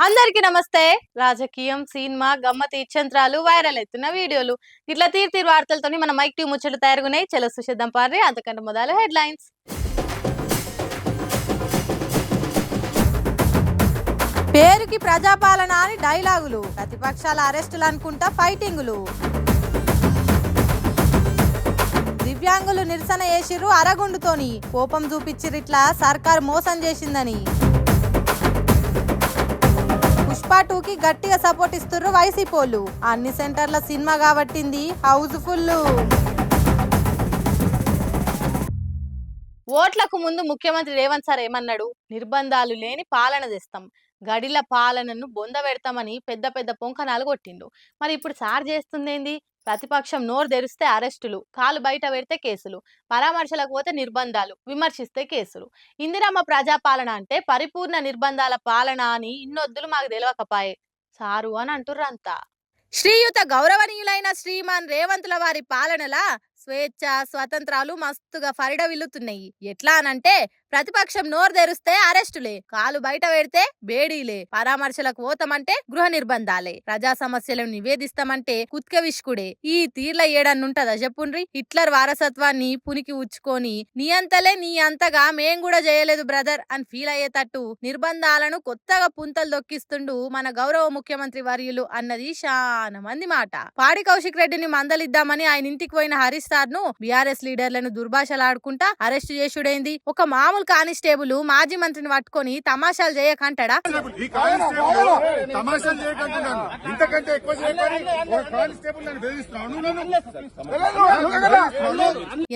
అందరికీ నమస్తే. రాజకీయం, సినిమా, గమ్మత్ ఇచ్చంత్రాలు, వైరల్ అవుతున్న వీడియోలు ఇట్లా తీరు వార్తలతోని మన మైక్ టీం ముచ్చట్లు తయారుగున్నాయి. చలో చూసేద్దాం పార్రి. అంతకంటే మొదలు హెడ్లైన్స్. పేరుకి ప్రజాపాలన అని డైలాగులు, ప్రతిపక్షాల అరెస్టులు అనుకుంటా ఫైటింగులు. దివ్యాంగులు నిరసన చేసిర్రు అరగుండుతోని, కోపం చూపించిరిట్లా సర్కార్ మోసం చేసిందని. పుష్ప 2కి గట్టిగా సపోర్ట్ ఇస్తుర్రు వైసీపోళ్ళు, అన్ని సెంటర్ల సినిమా కాబట్టింది హౌస్ఫుల్. ఓట్లకు ముందు ముఖ్యమంత్రి రేవంత్ సార్ ఏమన్నాడు? నిర్బంధాలు లేని పాలన తెస్తాం, గడిల పాలనను బొంద పెడతామని పెద్ద పెద్ద పొంకనాలు కొట్టిండు. మరి ఇప్పుడు సార్ చేస్తుందేంది? ప్రతిపక్షం నోరు తెరిస్తే అరెస్టులు, కాలు బయట పెడితే కేసులు, పరామర్శలకు పోతే నిర్బంధాలు, విమర్శిస్తే కేసులు. ఇందిరమ్మ ప్రజాపాలన అంటే పరిపూర్ణ నిర్బంధాల పాలన అని ఇన్నొద్దులు మాకు తెలియకపాయే సారు అని అంటుర్రంతా. శ్రీయుత గౌరవనీయులైన శ్రీమాన్ రేవంతుల వారి పాలనలా స్వేచ్ఛ స్వతంత్రాలు మస్తుగా ఫరిడవిల్లుతున్నాయి. ఎట్లా అనంటే ప్రతిపక్షం నోరు తెరిస్తే అరెస్టులే, కాలు బయట పెడితే బేడీలే, పరామర్శలకు పోతామంటే గృహ నిర్బంధాలే, ప్రజా సమస్యలను నివేదిస్తామంటే కుత్కవిష్కుడే. ఈ తీర్ల ఏడన్నుంటదా చెప్పుండ్రి? హిట్లర్ వారసత్వాన్ని పునికి ఉచ్చుకొని నీ అంతలే నీ అంతగా మేం కూడా చేయలేదు బ్రదర్ అని ఫీల్ అయ్యేటట్టు నిర్బంధాలను కొత్తగా పుంతలు దొక్కిస్తుండు మన గౌరవ ముఖ్యమంత్రి వర్యులు అన్నది చాలా మంది మాట. పాడి కౌశిక్ రెడ్డిని మందలిద్దామని ఆయన ఇంటికి పోయిన హరీష్ సార్ ను బీఆర్ఎస్ లీడర్లను దుర్భాషలాడుకుంటా అరెస్ట్ చేసుడైంది. ఒక మామూలు కానిస్టేబుల్ మాజీ మంత్రిని పట్టుకొని తమాషాలు చేయకంటాడా?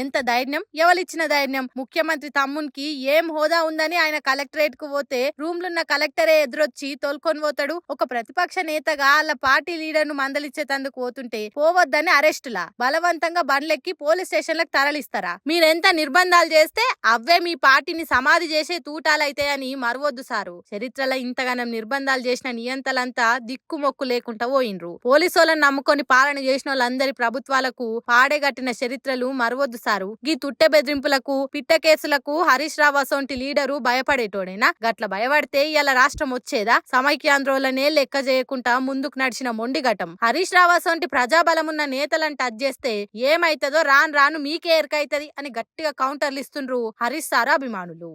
ఎంత ధైర్యం, ఎవరిచ్చిన ధైర్యం? ముఖ్యమంత్రి తమ్మునికి ఏం హోదా ఉందని ఆయన కలెక్టరేట్ కు పోతే రూమ్లున్న కలెక్టరే ఎదురొచ్చి తోలుకొని పోతాడు. ఒక ప్రతిపక్ష నేతగా వాళ్ళ పార్టీ లీడర్ ను మందలిచ్చేతందుకు పోతుంటే పోవద్దని అరెస్టులా, బలవంతంగా బండ్లెక్కి పోలీస్ స్టేషన్లకు తరలిస్తారా? మీరెంత నిర్బంధాలు చేస్తే అవే మీ పార్టీని సమాధి చేసే తూటాలైతాయని మరవద్దు సారు. చరిత్రలో ఇంతగానం నిర్బంధాలు చేసిన నియంతలంతా దిక్కుమొక్కు లేకుండా పోయినరు. పోలీసులను నమ్ముకొని పాలన చేసిన వాళ్ళందరి ప్రభుత్వాలకు పాడేగట్టిన చరిత్రలు మరవద్దు సారు. గీ తుట్టె బెదిరింపులకు పిట్ట కేసులకు హరీష్ రావు అసొంటి లీడరు భయపడేటోడేనా? గట్ల భయపడితే ఇలా రాష్ట్రం వచ్చేదా? సమైక్యాంధ్రోలనే లెక్క చేయకుండా ముందుకు నడిచిన మొండిఘటం హరీష్ రావు అసొంటి ప్రజాబలమున్న నేతలను టచ్ చేస్తే ఏమైతుందో రాను రాను మీకే ఎరకైతది అని గట్టిగా కౌంటర్లు ఇస్తుండ్రు హరీష్ సార్ అభిమానులు.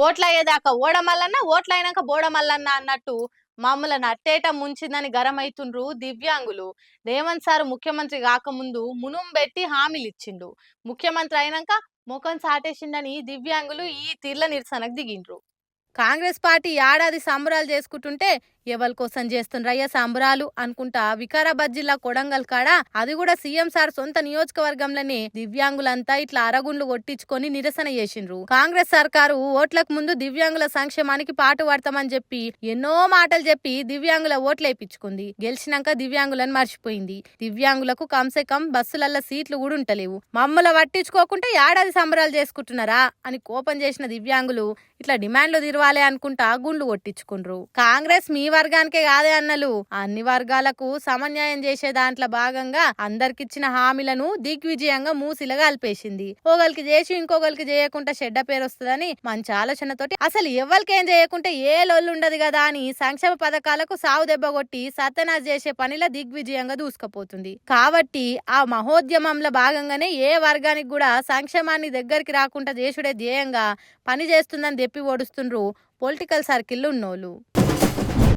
ఓట్లయ్యేదాకా ఓడమల్లన్న, ఓట్లయినాక బోడమల్లన్న అన్నట్టు మమ్మల్ని అట్టేట ముంచిందని గరమైతుండ్రు దివ్యాంగులు. రేవంత్ సార్ ముఖ్యమంత్రి కాకముందు మునుం పెట్టి హామీలు ఇచ్చిండు, ముఖ్యమంత్రి అయినాక ముఖం సాటేసిండని దివ్యాంగులు ఈ తీర్ల నిరసనకు దిగిండ్రు. కాంగ్రెస్ పార్టీ ఏడాది సంబరాలు చేసుకుంటుంటే ఎవరి కోసం చేస్తుండ్రయ్య సంబరాలు అనుకుంటా వికారాబాద్ జిల్లా కొడంగల్ కాడ, అది కూడా సీఎం సార్ సొంత నియోజకవర్గంలోనే దివ్యాంగులంతా ఇట్లా అరగుండ్లు కొట్టించుకొని నిరసన చేసిండ్రు. కాంగ్రెస్ సర్కారు ఓట్లకు ముందు దివ్యాంగుల సంక్షేమానికి పాటు పడతామని చెప్పి ఎన్నో మాటలు చెప్పి దివ్యాంగుల ఓట్లేపించుకుంది. గెలిచినాక దివ్యాంగులను మర్చిపోయింది. దివ్యాంగులకు కంసే కం బస్సులల్లో సీట్లు కూడా ఉంటలేవు. మమ్మల పట్టించుకోకుంటే ఏడాది సంబరాలు చేసుకుంటున్నారా అని కోపం చేసిన దివ్యాంగులు ఇట్లా డిమాండ్లు తిరవాలే అనుకుంటా గుండ్లు కొట్టించుకుండ్రు. కాంగ్రెస్ మీ వర్గానికే కాదే అన్నలు, అన్ని వర్గాలకు సమన్యాయం చేసే దాంట్లో భాగంగా అందరికిచ్చిన హామీలను దిగ్విజయంగా మూసిలా కలిపేసింది. ఒకరికి చేసి ఇంకొకరికి చేయకుండా చెడ్డ పేరు వస్తుందని మంచి ఆలోచనతోటి అసలు ఎవరికేం చేయకుంటే ఏ లొల్లు ఉండదు కదా అని సంక్షేమ పథకాలకు సావు దెబ్బ కొట్టి సత్యనాశ చేసే పనిలో దిగ్విజయంగా దూసుకుపోతుంది. కాబట్టి ఆ మహోద్యమంలో భాగంగానే ఏ వర్గానికి కూడా సంక్షేమాన్ని దగ్గరికి రాకుండా చేసుడే ధ్యేయంగా పని చేస్తుందని దెప్పి ఓడుస్తుండ్రు పొలిటికల్ సర్కిల్ ఉన్నోళ్ళు.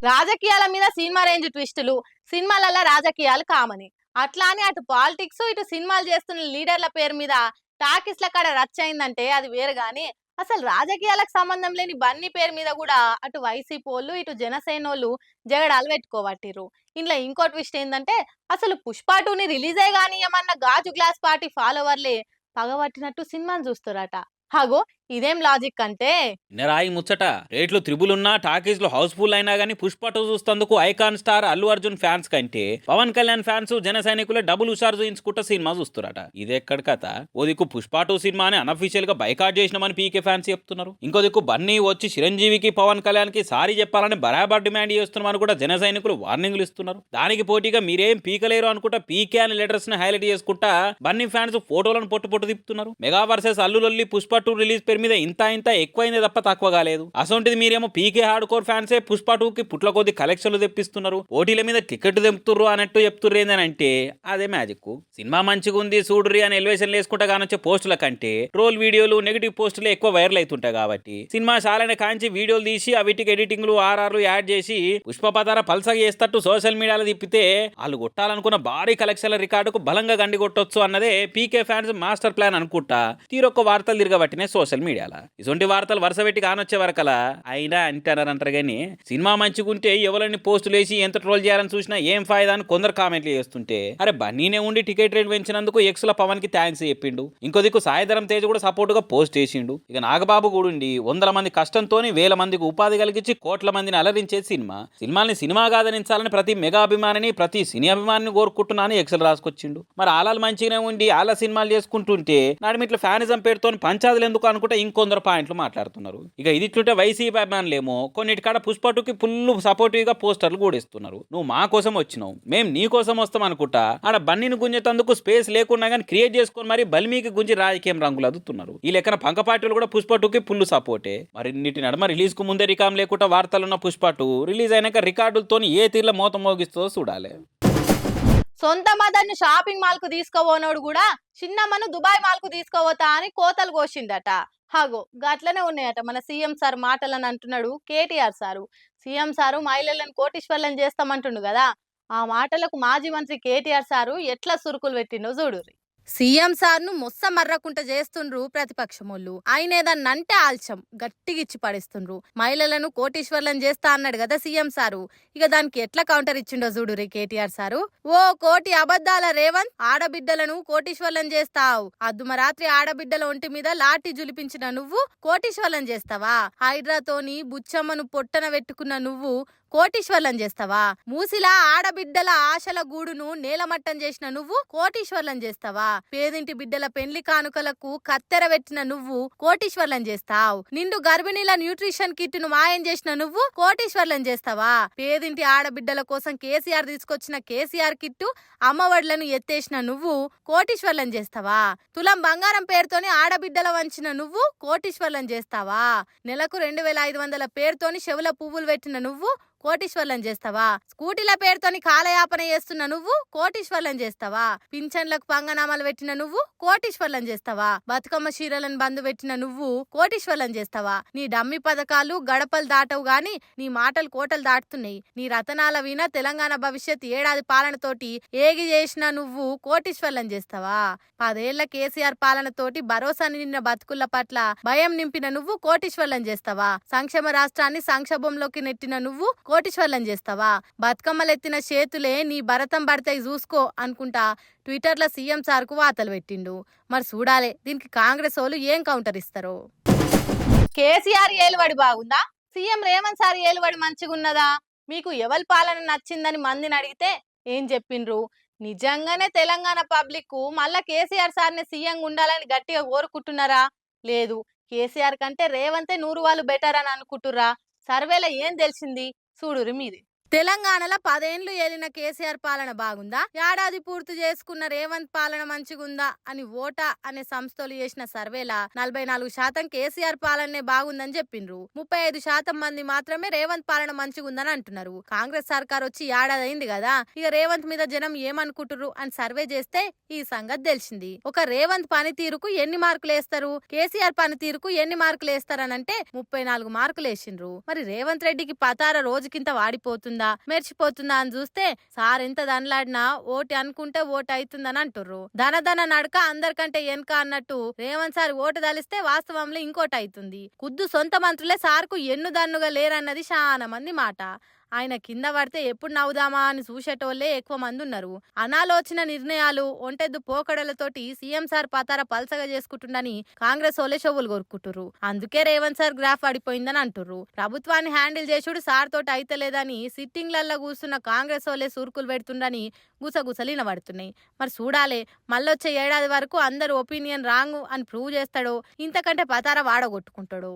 రాజకీయాల మీద సినిమా రేంజ్ ట్విస్టులు, సినిమాలలో రాజకీయాలు కామని, అట్లా అని అటు పాలిటిక్స్ ఇటు సినిమాలు చేస్తున్న లీడర్ల పేరు మీద టాకీస్ల కాడ రచ్చ అయిందంటే అది వేరు గాని, అసలు రాజకీయాలకు సంబంధం లేని బన్నీ పేరు మీద కూడా అటు వైసీపీ వాళ్ళు ఇటు జనసేనోళ్ళు జగడాలు పెట్టుకోబట్టిర్రు. ఇంట్లో ఇంకో ట్విస్ట్ ఏంటంటే అసలు పుష్ప 2ని రిలీజే గానీయమన్న గాజు గ్లాస్ పార్టీ ఫాలోవర్లే పగబట్టినట్టు సినిమాను చూస్తారట. హాగో ఇదేం లాజిక్ అంటే నిరాయి ముచ్చట రేట్లు త్రిబులున్నా టాకీస్లో హౌస్ఫుల్ అయినా గానీ పుష్ప 2 చూస్తందుకు icon star Allu Arjun fans కంటే పవన్ కళ్యాణ్ ఫ్యాన్స్ జన సైనికులే డబుల్ హుషారు చూయించుకుంటా సినిమా చూస్తురట. ఇదెక్కడ కథ? ఓ దిక్కు పుష్ప 2 సినిమాని అనఫీషియల్ గా బైకాట్ చేసినామని పీకే ఫ్యాన్స్ చెప్తున్నారు. ఇంకో దిక్కు బన్నీ వచ్చి చిరంజీవికి పవన్ కళ్యాణ్ కి సారీ చెప్పాలని బరాబర్ డిమాండ్ చేస్తున్నామని కూడా జన సైనికులు వార్నింగ్లు ఇస్తున్నారు. దానికి పోటీగా మీరేం పీకలేరు అనుకుంటా పీకే అనే లెటర్స్ ని హైలైట్ చేసుకుంటా బన్నీ ఫ్యాన్స్ ఫోటోలను పొట్టు తిప్పుతున్నారు. మెగా వర్సెస్ అల్లు లొల్లి పుష్ప 2 రిలీజ్ పేరు మీద ఇంత ఎక్కువైంది తప్ప తక్కువ కాలేదు. అసొంటిది మీరేమో పీకే హార్డ్ కోర్ ఫ్యాన్సే పుష్ప 2కి పుట్ల కొద్ది కలెక్షన్లు తెప్పిస్తున్నారు, పోటీల మీద టికెట్ తెంపుతుర్రు అన్నట్టు చెప్తుర్రు. ఏంటంటే అదే మ్యాజిక్. సినిమా మంచిగా ఉంది చూడురి అని ఎలివేషన్ వేసుకుంటా కానొచ్చే పోస్టుల కంటే ట్రోల్ వీడియోలు నెగిటివ్ పోస్టులు ఎక్కువ వైరల్ అవుతుంటాయి. కాబట్టి సినిమా చాలానే కాంచి వీడియోలు తీసి వీటికి ఎడిటింగ్లు ఆర్ఆర్లు యాడ్ చేసి పుష్ప పతార పల్సగా చేస్తట్టు సోషల్ మీడియాలో తిప్పితే వాళ్ళు కొట్టాలనుకున్న భారీ కలెక్షన్ల రికార్డుకు బలంగా గండి కొట్టొచ్చు అన్నదే పీకే ఫ్యాన్స్ మాస్టర్ ప్లాన్ అనుకుంటా తీరొక్క వార్తలు తిరగబట్టినాయి సోషల్ మీడియాలో. ఇటువంటి వార్తలు వరుస పెట్టి కానొచ్చే వరకలా అయినా అంటారు కానీ సినిమా మంచిగుంటే ఎవరిని పోస్టులు వేసి ఎంత ట్రోల్ చేయాలని చూసినా ఏం ఫాయిదా అని కొందరు కామెంట్లు చేస్తుంటే అరే బన్నీనే ఉండి టికెట్ రేట్ పెంచినందుకు ఎక్స్ల పవన్ కి థ్యాంక్స్ చెప్పిండు. ఇంకో దిక్కు సాయిధరం తేజ్ కూడా సపోర్ట్ గా పోస్ట్ చేసిండు. ఇక నాగబాబు కూడా ఉండి 100 మంది కష్టంతోని 1000 మందికి ఉపాధి కలిగించి కోట్ల మందిని అలరించే సినిమాని సినిమా కాదనించాలని ప్రతి మెగా అభిమానిని ప్రతి సినీ అభిమానిని కోరుకుంటున్నాను ఎక్సెల్ రాసుకొచ్చిండు. మరి ఆలాలు మంచిగానే ఉండి ఆల సినిమాలు చేసుకుంటుంటే నాడిమిట్ల ఫ్యానిజం పేరుతో పంచాదులు ఎందుకు అనుకుంటే ఇంకొందరు పాయింట్లు మాట్లాడుతున్నారు. ఇక ఇది ఇట్లుంటే వైసీపీ అభిమానులేమో కొన్నిటికాడ పుష్ప 2కి ఫుల్ సపోర్టివ్ గా పోస్టర్లు కూడా ఇస్తున్నారు. నువ్వు మా కోసం వచ్చినావు, మేము నీ కోసం వస్తాం అనుకుంటా ఆడ బన్నీని గుంజేతందుకు స్పేస్ లేకున్నా కానీ క్రియేట్ చేసుకొని మరి బల్మీకి గుంజి రాజకీయం రంగులు అదుతున్నారు. ఈ లెక్కన పంక పార్టీలు కూడా పుష్ప 2కి ఫుల్ సపోర్టే. మరి ఇన్నిటి నడమ రిలీజ్ కు ముందే రికామ్ లేకుండా వార్తలున్న పుష్ప 2 రిలీజ్ అయినాక రికార్డులతో ఏ తీర్ల మోత మోగిస్తుందో చూడాలి. సొంత మదర్ని షాపింగ్ మాల్ కు తీసుకోబోనోడు కూడా చిన్నమ్మను దుబాయ్ మాల్ కు తీసుకోవతా అని కోతలు కోసిందట. హాగో గట్లనే ఉన్నాయట మన సీఎం సార్ మాటలని అంటున్నాడు కేటీఆర్ సారు. సీఎం సారు మహిళలను కోటీశ్వర్లను చేస్తామంటుండు కదా, ఆ మాటలకు మాజీ మంత్రి కేటీఆర్ సారు ఎట్లా సురుకులు పెట్టిండో చూడుర్రి. సీఎం సార్ను మొస్స మర్రకుంట చేస్తుండ్రు ప్రతిపక్షమోళ్ళు. ఆయన ఏదన్నంటే ఆల్చం గట్టిగిచ్చి పడేస్తుండ్రు. మహిళలను కోటీశ్వర్లను చేస్తా అన్నాడు కదా సీఎం సారు. ఇక దానికి ఎట్లా కౌంటర్ ఇచ్చిండో చూడురి కేటీఆర్ సారు. ఓ కోటి అబద్ధాల రేవంత్, ఆడబిడ్డలను కోటీశ్వర్లను చేస్తావు. అద్దుమరాత్రి ఆడబిడ్డల ఒంటి మీద లాఠీ జులిపించిన నువ్వు కోటీశ్వర్లను చేస్తావా? హైడ్రాతోని బుచ్చమ్మను పొట్టన పెట్టుకున్న నువ్వు కోటీశ్వర్లను చేస్తావా? మూసిలా ఆడబిడ్డల ఆశల గూడును నేలమట్టం చేసిన నువ్వు కోటీశ్వర్లను చేస్తావా? పేదింటి బిడ్డల పెండ్లి కానుకలకు కత్తెర పెట్టిన నువ్వు కోటీశ్వర్లను చేస్తావు. నిండు గర్భిణీల న్యూట్రిషన్ కిట్ ను మాయం చేసిన నువ్వు కోటీశ్వర్లను చేస్తావా? పేదింటి ఆడబిడ్డల కోసం కేసీఆర్ తీసుకొచ్చిన కేసీఆర్ కిట్టు అమ్మఒడ్లను ఎత్తేసిన నువ్వు కోటీశ్వర్లను చేస్తావా? తులం బంగారం పేరుతోని ఆడబిడ్డల వంచిన నువ్వు కోటీశ్వర్లను చేస్తావా? నెలకు 2500 పేరుతోని చెవుల పువ్వులు పెట్టిన నువ్వు కోటీశ్వర్లను చేస్తావా? స్కూటీల పేరుతోని కాలయాపన చేస్తున్న నువ్వు కోటీశ్వర్లను చేస్తావా? పింఛన్లకు పంగనామాలు పెట్టిన నువ్వు కోటీశ్వర్లను చేస్తావా? బతుకమ్మ చీరలను బంధు పెట్టిన నువ్వు కోటీశ్వర్లను చేస్తావా? నీ డమ్మి పథకాలు గడపలు దాటవు గాని నీ మాటలు కోటలు దాటుతున్నాయి. నీ రతనాల వీణ తెలంగాణ భవిష్యత్ ఏడాది పాలనతోటి ఏగి చేసిన నువ్వు కోటీశ్వర్లను చేస్తావా? 10 ఏళ్ల కేసీఆర్ పాలనతోటి భరోసా నిన్న బతుకుల పట్ల భయం నింపిన నువ్వు కోటీశ్వర్లను చేస్తావా? సంక్షేమ రాష్ట్రాన్ని సంక్షోభంలోకి నెట్టిన నువ్వు కోటీశ్వర్లను చేస్తావా? బతుకమ్మలెత్తిన చేతులే నీ భరతం పడతాయి చూసుకో అనుకుంటా ట్విట్టర్లో సీఎం సార్కు వార్తలు పెట్టిండు. మరి చూడాలి దీనికి కాంగ్రెస్ వాళ్ళు ఏం కౌంటర్ ఇస్తారో. కేసీఆర్ ఏలుబడి బాగుందా? సీఎం రేవంత్ సార్ ఏలుబడి మంచిగున్నదా? మీకు ఎవరి పాలన నచ్చిందని మందిని అడిగితే ఏం చెప్పిండ్రు? నిజంగానే తెలంగాణ పబ్లిక్ మళ్ళా కేసీఆర్ సార్ని సీఎం ఉండాలని గట్టిగా కోరుకుంటున్నారా? లేదు, కేసీఆర్ కంటే రేవంతే 100 వాళ్ళు బెటర్ అని అనుకుంటుర్రా? సర్వేలో ఏం తెలిసింది చూడురి మీది. తెలంగాణలో 10 ఏళ్లు ఏలిన కేసీఆర్ పాలన బాగుందా? ఏడాది పూర్తి చేసుకున్న రేవంత్ పాలన మంచిగుందా అని ఓటా అనే సంస్థలు చేసిన సర్వేలా 44% కేసీఆర్ పాలనే బాగుందని చెప్పిండ్రు. 35% మంది మాత్రమే రేవంత్ పాలన మంచిగుందని అంటున్నారు. కాంగ్రెస్ సర్కార్ వచ్చి ఏడాది అయింది కదా, ఇక రేవంత్ మీద జనం ఏమనుకుంటుర్రు అని సర్వే చేస్తే ఈ సంగతి తెలిసింది. ఒక రేవంత్ పనితీరుకు ఎన్ని మార్కులు వేస్తారు, కేసీఆర్ పనితీరుకు ఎన్ని మార్కులు వేస్తారనంటే 34 మార్కులు వేసిండ్రు. మరి రేవంత్ రెడ్డికి పతార రోజుకింత వాడిపోతుందా మెర్చిపోతుందా అని చూస్తే సార్ ఎంత దనలాడినా ఓటు అనుకుంటే ఓటు అవుతుందని అంటుర్రు. ధన నడక అందరికంటే వెనక అన్నట్టు రేవంత్ సార్ ఓటు తలిస్తే వాస్తవంలో ఇంకోటి అవుతుంది. కుద్దు సొంత మంత్రులే సార్కు ఎన్నుదన్నుగా లేరన్నది చాలా మంది మాట. ఆయన కింద పడితే ఎప్పుడు నవ్వుదామా అని చూసేటోళ్లే ఎక్కువ మంది ఉన్నారు. అనాలోచన నిర్ణయాలు ఒంటెద్దు పోకడలతోటి సీఎం సార్ పతార పల్సగా చేసుకుంటుండని కాంగ్రెస్ ఓలే షోవులు కొరుకుంటుర్రు. అందుకే రేవంత్ సార్ గ్రాఫ్ పడిపోయిందని అంటుర్రు. ప్రభుత్వాన్ని హ్యాండిల్ చేసుడు సార్ తోటి అయితలేదని సిట్టింగ్లల్లో కూర్చున్న కాంగ్రెస్ ఓలే సూర్కులు పెడుతుండని గుసగుసలు వినబడుతున్నాయి. మరి చూడాలే మళ్ళొచ్చే ఏడాది వరకు అందరు ఒపీనియన్ రాంగ్ అని ప్రూవ్ చేస్తాడో ఇంతకంటే పతార వాడగొట్టుకుంటాడు.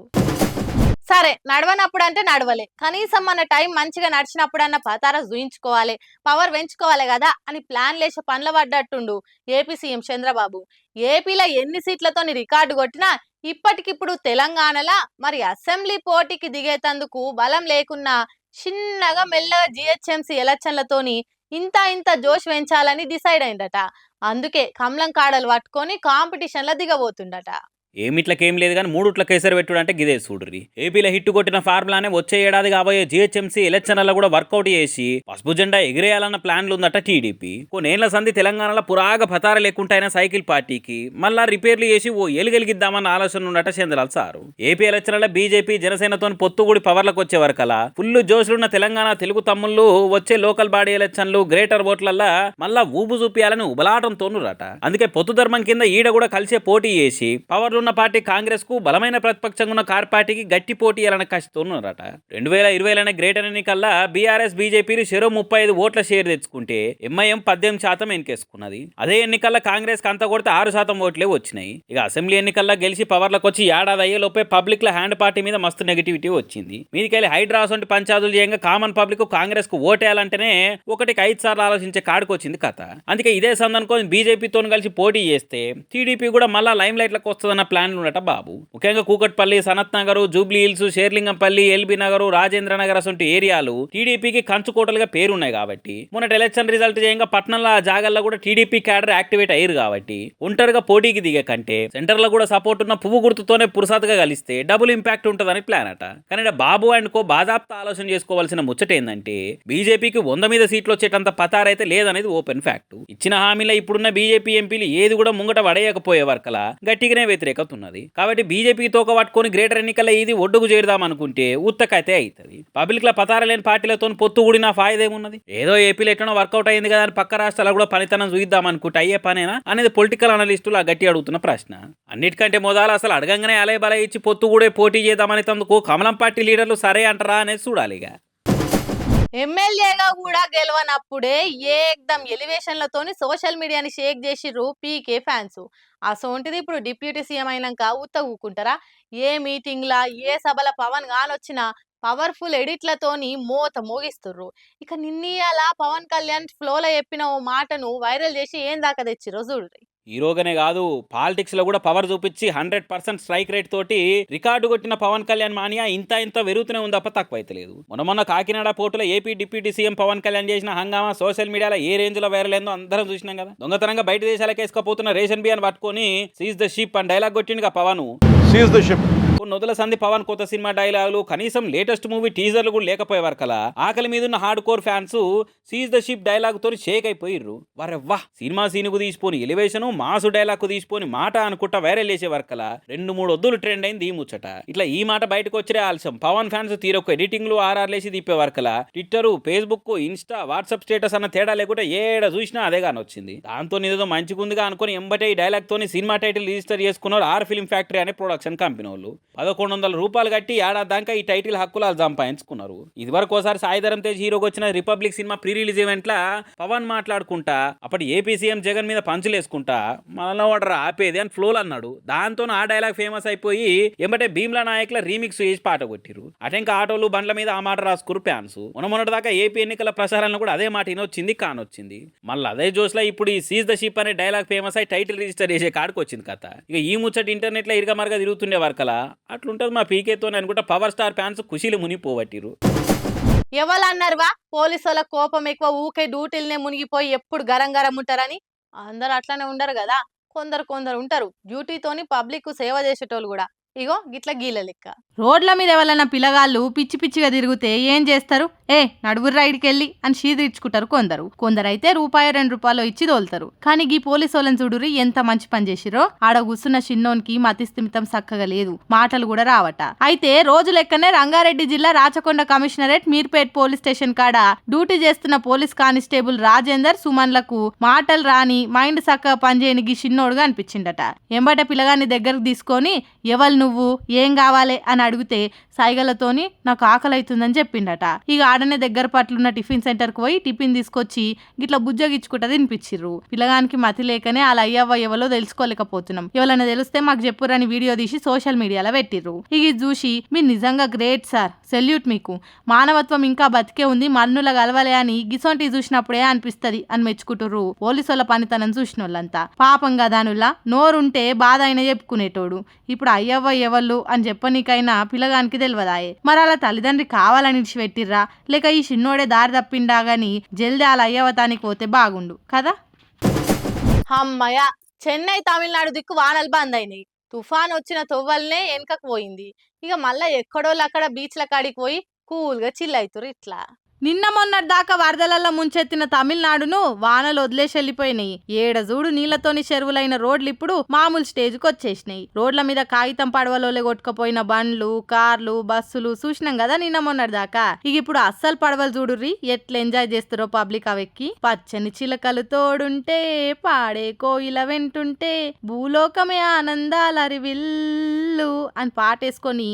సరే నడవనప్పుడు అంటే నడవలే, కనీసం మన టైం మంచిగా నడిచినప్పుడన్న పతార చూయించుకోవాలి, పవర్ పెంచుకోవాలి కదా అని ప్లాన్ లేసి పనుల పడ్డట్టుండు ఏపీ సీఎం చంద్రబాబు. ఏపీలో ఎన్ని సీట్లతో రికార్డు కొట్టినా ఇప్పటికిప్పుడు తెలంగాణలో మరి అసెంబ్లీ పోటీకి దిగేతందుకు బలం లేకున్నా చిన్నగా మెల్లగా జిహెచ్ఎంసీ ఎలక్షన్లతోని ఇంత జోష్ పెంచాలని డిసైడ్ అయిందట. అందుకే కమలం కాడలు పట్టుకొని కాంపిటీషన్లో దిగబోతుండట. ఏమిట్లకేం లేదు కానీ మూడుట్ల కేసరి పెట్టుడు అంటే గిదే చూడుర్రి. ఏపీలో హిట్ కొట్టిన ఫార్ములానే వచ్చే ఏడాది కాబోయే జిహెచ్ఎంసీ ఎలక్షన్లలో కూడా వర్కౌట్ చేసి పసుపు జెండా ఎగిరేయాలన్న ప్లాన్లు ఉందట టీడీపీ. కొన్నేళ్ల సంధి తెలంగాణలో పురాగ పతార లేకుంటైన సైకిల్ పార్టీకి మళ్ళా రిపేర్లు చేసి ఓ ఎలుగెలిగిద్దామన్న ఆలోచన ఉండట చంద్రలాల్ సారు. ఏపీ ఎలక్షన్లలో బీజేపీ జనసేనతో పొత్తుగూడి పవర్లకు వచ్చే వరకలా ఫుల్ జోష్లున్న తెలంగాణ తెలుగు తమ్ముళ్ళు వచ్చే లోకల్ బాడీ ఎలక్షన్లు గ్రేటర్ ఓట్లల్లా మళ్ళా ఊపు చూపియాలని ఉబలాటంతోనురట. అందుకే పొత్తు ధర్మం కింద ఈడ కూడా కలిసే పోటీ చేసి పవర్ ఉన్న పార్టీ కాంగ్రెస్ కు బలమైన ప్రతిపక్షంగా ఉన్న కార్ పార్టీకి గట్టి పోటీ ఇవ్వాలని కష్టతోన్నారట. 2020 గ్రేటర్ ఎన్నికల్లా బీఆర్ఎస్ బీజేపీలు చెరో 35 ఓట్ల షేర్ తెచ్చుకుంటే ఎంఐఎం 18% ఎన్నికేసుకున్నది. అదే ఎన్నికల్లో కాంగ్రెస్ కి అంత కొడితే 6% ఓట్లే వచ్చినాయి. ఇక అసెంబ్లీ ఎన్నికల్లో గెలిచి పవర్లకు వచ్చి ఏడాది అయ్యేలోపే పబ్లిక్ లో హ్యాండ్ పార్టీ మీద మస్తు నెగిటివిటీ వచ్చింది. మీదికెళ్ళి హైడ్రాస్ వంటి పంచాదులు చేయంగా కామన్ పబ్లిక్ కాంగ్రెస్ కు ఓటేయాలంటేనే ఒకటికి 5 సార్లు ఆలోచించే కాడుకొచ్చింది కథ. అందుకే ఇదే సందనుకొని బీజేపీతో కలిసి పోటీ చేస్తే టీడీపీ కూడా మళ్ళా లైమ్ లైట్లకు వస్తుందన్న ప్లాన్లు ఉండట బాబు. ముఖ్యంగా Kukatpally, Sanath Nagar, Jubilee hills, Serilingampally, LB Nagar, Rajendra Nagar అసొంటి ఏరియాలు టీడీపీకి కంచుకోటలుగా పేరున్నాయి కాబట్టి మొన్నటి ఎలక్షన్ రిజల్ట్ చేయంగా పట్టణంలో ఆ జాగాల్లో కూడా టీడీపీ క్యాడర్ యాక్టివేట్ అయ్యారు కాబట్టి ఒంటరిగా పోటీకి దిగే కంటే సెంటర్ లో కూడా సపోర్ట్ ఉన్న పువ్వు గుర్తుతోనే పురుసాతుగా కలిస్తే డబుల్ ఇంపాక్ట్ ఉంటుందని ప్లాన్ అట. కానీ బాబు అండ్ కో బాజాప్తా ఆలోచన చేసుకోవాల్సిన ముచ్చట ఏంటంటే బీజేపీకి 100 మీద సీట్లు వచ్చేటంత పతారైతే లేదనేది ఓపెన్ ఫ్యాక్ట్. ఇచ్చిన హామీలో ఇప్పుడున్న బీజేపీ ఎంపీలు ఏది కూడా ముంగట పడేయకపోయే వరకలా గట్టిగానే వ్యతిరేకత ఉన్నది. కాబట్టి బీజేపీ తోక పట్టుకొని గ్రేటర్ ఎన్నికల్లో ఇది ఒడ్డుకు చేరుదాం అనుకుంటే ఉత్తకైతే అవుతుంది. పబ్లిక్ లో పతార లేని పార్టీలతో పొత్తు కూడిన ఫాయిదా ఏమున్నది? ఏదో ఏపీలో ఎట్లనో వర్కౌట్ అయింది కదా అని పక్క రాష్ట్రాలు కూడా పనితనం చూద్దాం అనుకుంటే అయ్యే పనేనా అనేది పొలిటికల్ అనలిస్టులు గట్టి అడుగుతున్న ప్రశ్న. అన్నిటికంటే మొదలు అసలు అడగంగానే అలయ బల ఇచ్చి పొత్తు కూడా పోటీ చేద్దామని తందుకు కమలం పార్టీ లీడర్లు సరే అంటారా అనేది చూడాలిగా. ఎమ్మెల్యేగా కూడా గెలవనప్పుడే ఏకదం ఎలివేషన్లతోని సోషల్ మీడియాని షేక్ చేసిర్రు పీకే ఫ్యాన్స్. అసోంటిది ఇప్పుడు డిప్యూటీ సీఎం అయినాక ఊకుంటారా? ఏ మీటింగ్లా ఏ సభల పవన్ గానొచ్చినా పవర్ఫుల్ ఎడిట్లతోని మోత మోగిస్తుర్రు. ఇక నిన్నీయాల పవన్ కళ్యాణ్ ఫ్లోలో చెప్పిన ఓ మాటను వైరల్ చేసి ఏం దాకా తెచ్చిర్రో చూడ్రి. హీరోగానే కాదు పాలిటిక్స్ లో కూడా పవర్ చూపించి 100% స్ట్రైక్ రేట్ తోటి రికార్డు కొట్టిన పవన్ కళ్యాణ్ మానియా ఇంత వెరుగుతూనే ఉంది తప్ప తక్కువైతలేదు. మొన్న కాకినాడ పోర్టులో AP deputy CM Pawan Kalyan చేసిన హంగామా సోషల్ మీడియాలో ఏ రేంజ్ లో వైరల్ అయిందో అందరం చూసినాం కదా. దొంగతనంగా బయట దేశాలకు వేసుకపోతున్న రేషన్ బియ్యాన్ని పట్టుకొని సీజ్ ద షిప్ అని డైలాగ్ కొట్టిండుగా పవన్. సీజ్ ద షిప్ నొదల సంధి పవన్ కొత్త సినిమా డైలాగులు కనీసం లేటెస్ట్ మూవీ టీజర్లు కూడా లేకపోయేవారు కలా ఆకలి మీద ఉన్న hard core fans seize the ship dialogue తోని షేక్ అయిపోయిర్రు. వరెవ్వా సినిమా సీనుకు తీసిపోని ఎలివేషన్ మాసు డైలాగ్ కు తీసిపోని మాట అనుకుంటా వైరల్ చేసేవారు కలా 2-3 వద్దులు ట్రెండ్ అయింది ఈ ముచ్చట. ఇట్లా ఈ మాట బయటకు వచ్చే ఆలస్యం పవన్ ఫ్యాన్స్ తీరొక్క ఎడిటింగ్లు ఆర్ఆర్లేసి తిప్పేవారు కలా Twitter, Facebook, Insta, WhatsApp status అన్న తేడా లేకుండా ఏడ చూసినా అదే కానీ వచ్చింది. దాంతో ఏదో మంచిగుందిగా అనుకుని ఎంబటే ఈ డైలాగ్ తోని సినిమా టైటిల్ రిజిస్టర్ చేసుకున్నారు ఆర్ ఫిల్మ్ ఫ్యాక్టరీ అనే ప్రొడక్షన్ కంపెనీ వాళ్ళు. 1100 రూపాయలు కట్టి ఏడాది దాకా ఈ టైటిల్ హక్కులు సంపాదించుకున్నారు. ఇదివరకు ఒకసారి సాయిధరం తేజ్ హీరోకి వచ్చిన రిపబ్లిక్ సినిమా ప్రీ రిలీజ్ ఈవెంట్ లా పవన్ మాట్లాడుకుంటా అప్పటి ఏపీ సీఎం జగన్ మీద పంచులేసుకుంటా మళ్ళీ వాడరా ఆపేది అని ఫ్లోల్ అన్నాడు. దాంతో ఆ డైలాగ్ ఫేమస్ అయిపోయి ఎంబటే భీమ్లా నాయకుల రీమిక్స్ చేసి పాట కొట్టిరు. అటెంక ఆటోలు బండ్ల మీద ఆ మాట రాసుకురు ఫ్యాన్స్. మొన్నటి దాకా ఏపీ ఎన్నికల ప్రచారంలో కూడా అదే మాట ఇనొచ్చింది కానొచ్చింది. మళ్ళీ అదే జోస్లో ఇప్పుడు ఈ సీజ్ ద షిప్ అనే డైలాగ్ ఫేమస్ అయి టైటిల్ రిజిస్టర్ చేసే కాడికి వచ్చింది కథ. ఇక ఈ ముచ్చట ఇంటర్నెట్ లో ఇరగమరగా తిరుగుతుండే వరకలా అట్లుంటది మా పీకేతో అనుకుంటా పవర్ స్టార్ ఫ్యాన్స్ ఖుషీలు మునిపోవట్టిరు. ఎవరన్నారువా పోలీసుల కోపం ఎక్కువ ఊకే డ్యూటీలనే మునిగిపోయి ఎప్పుడు గరం ఉంటారని? అందరు అట్లానే ఉండరు కదా, కొందరు ఉంటారు డ్యూటీతోని పబ్లిక్ సేవ చేసేటోళ్ళు కూడా. ఇగో గిట్ల గీల లెక్క. రోడ్ల మీద ఎవరైనా పిల్లగాళ్ళు పిచ్చి పిచ్చిగా తిరిగితే ఏం చేస్తారు? నడుగురు రైడ్కి వెళ్ళి అని షీదిర్చుకుంటారు కొందరైతే ₹2 ఇచ్చి తోలుతారు. కానీ గీ పోలీసు వాళ్ళని చూడురి ఎంత మంచి పని చేసిరో. ఆడ కూర్చున్న చిన్నోనికి మతిస్థిమితం సక్కగా లేదు, మాటలు కూడా రావట. అయితే రోజు లెక్కనే రంగారెడ్డి జిల్లా Rachakonda commissionerate Meerpet police station కాడ డ్యూటీ చేస్తున్న పోలీస్ కానిస్టేబుల్ రాజేందర్ సుమన్లకు మాటలు రాని మైండ్ సక్కగా పనిచేయని గీ చిన్నోడుగా అనిపించిండట. ఎంబట పిల్లగాన్ని దగ్గరకు తీసుకొని ఎవరు నువ్వు ఏం కావాలి అని అడిగితే సైగలతోని నాకు ఆకలి అవుతుందని చెప్పిండట. ఇక ఆడనే దగ్గర పట్లున్న టిఫిన్ సెంటర్ కు పోయి టిఫిన్ తీసుకొచ్చి గిట్లా బుజ్జగిచ్చుకుంటా తినిపించిర్రు. పిల్లగానికి మతి లేకనే అలా అయ్యవ్వ ఎవలో తెలుసుకోలేకపోతున్నాం, ఎవరైనా తెలిస్తే మాకు చెప్పురని వీడియో తీసి సోషల్ మీడియాలో పెట్టిర్రు. ఇక ఇది చూసి మీరు నిజంగా గ్రేట్ సార్, సెల్యూట్ మీకు, మానవత్వం ఇంకా బతికే ఉంది, మన్నుల గలవలే అని గిసొంటి చూసినప్పుడే అనిపిస్తది అని మెచ్చుకుంటుర్రు పోలీసు వాళ్ళ పనితనం చూసిన వాళ్ళంతా. పాపం గదానుల్లా నోరుంటే బాధ అయినా చెప్పుకునేటోడు, ఇప్పుడు అయ్యవ్వ ఎవళ్ళు అని చెప్పనీకైనా పిల్లగానికి తెలియదాయే. మరి అలా తల్లిదండ్రి కావాలని పెట్టిర్రా లేక ఈ చిన్నోడే దారి తప్పిండా గాని జల్ది అలా అయ్యవతానికి పోతే బాగుండు కదా. అమ్మయ్య, చెన్నై తమిళనాడు దిక్కు వానలు బంద్ అయినాయి. తుఫాన్ వచ్చిన తొవ్వల్నే వెనకకు పోయింది. ఇక మళ్ళా ఎక్కడోళ్ళు అక్కడ బీచ్ల కాడికి పోయి కూల్గా చిల్ అవుతారు. ఇట్లా నిన్న మొన్నటి దాకా వరదలలో ముంచెత్తిన తమిళనాడును వానలు వదిలేసి వెళ్ళిపోయినాయి. ఏడజూడు నీళ్లతోని చెరువులైన రోడ్లు ఇప్పుడు మామూలు స్టేజ్కి వచ్చేసినాయి. రోడ్ల మీద కాగితం పడవలోలే కొట్టుకుపోయిన బండ్లు, కార్లు, బస్సులు చూసినాం కదా నిన్న మొన్నటి దాకా. ఇక ఇప్పుడు అస్సలు పడవలు చూడుర్రి ఎట్లా ఎంజాయ్ చేస్తారో పబ్లిక్ అవెక్కి. పచ్చని చిలకలు తోడుంటే పాడే కోయిల వెంటుంటే భూలోకమే ఆనందాలరివిల్లు అని పాటేసుకొని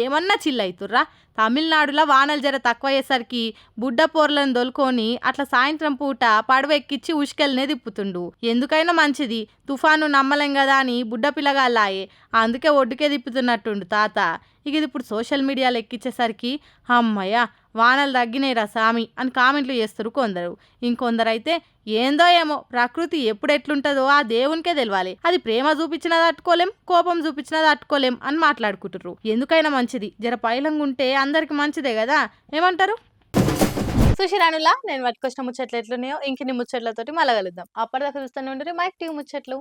ఏమన్నా చిల్లవుతుర్రా. తమిళనాడులో వానలు జర తక్కువ అయ్యేసరికి బుడ్డ పోర్లను దొలుకొని అట్లా సాయంత్రం పూట పడవ ఎక్కిచ్చి ఉష్కెల్నే తిప్పుతుండు. ఎందుకైనా మంచిది, తుఫాను నమ్మలేం కదా అని బుడ్డ పిల్లగాళ్ళాయే, అందుకే ఒడ్డుకే తిప్పుతున్నట్టుండు తాత. ఇక ఇది ఇప్పుడు సోషల్ మీడియాలో ఎక్కించేసరికి అమ్మయ్య వానలు తగ్గినాయిరా సామి అని కామెంట్లు చేస్తారు కొందరు. ఇంకొందరైతే ఏందో ఏమో ప్రకృతి ఎప్పుడు ఎట్లుంటుందో ఆ దేవునికే తెలియాలి, అది ప్రేమ చూపించినా తట్టుకోలేం, కోపం చూపించినా తట్టుకోలేం అని మాట్లాడుకుంటారు. ఎందుకైనా మంచిది జర పైలంగుంటే అందరికి మంచిదే కదా, ఏమంటారు? సుశిరానులా నేను పట్టుకొచ్చిన ముచ్చట్లు ఎట్లున్నాయో ఇంకిన్ని ముచ్చట్లతోటి మళ్ళా కలుద్దాం. అప్పటిదాకా చూస్తూనే ఉండరు మైక్ టీవీ ముచ్చట్లు.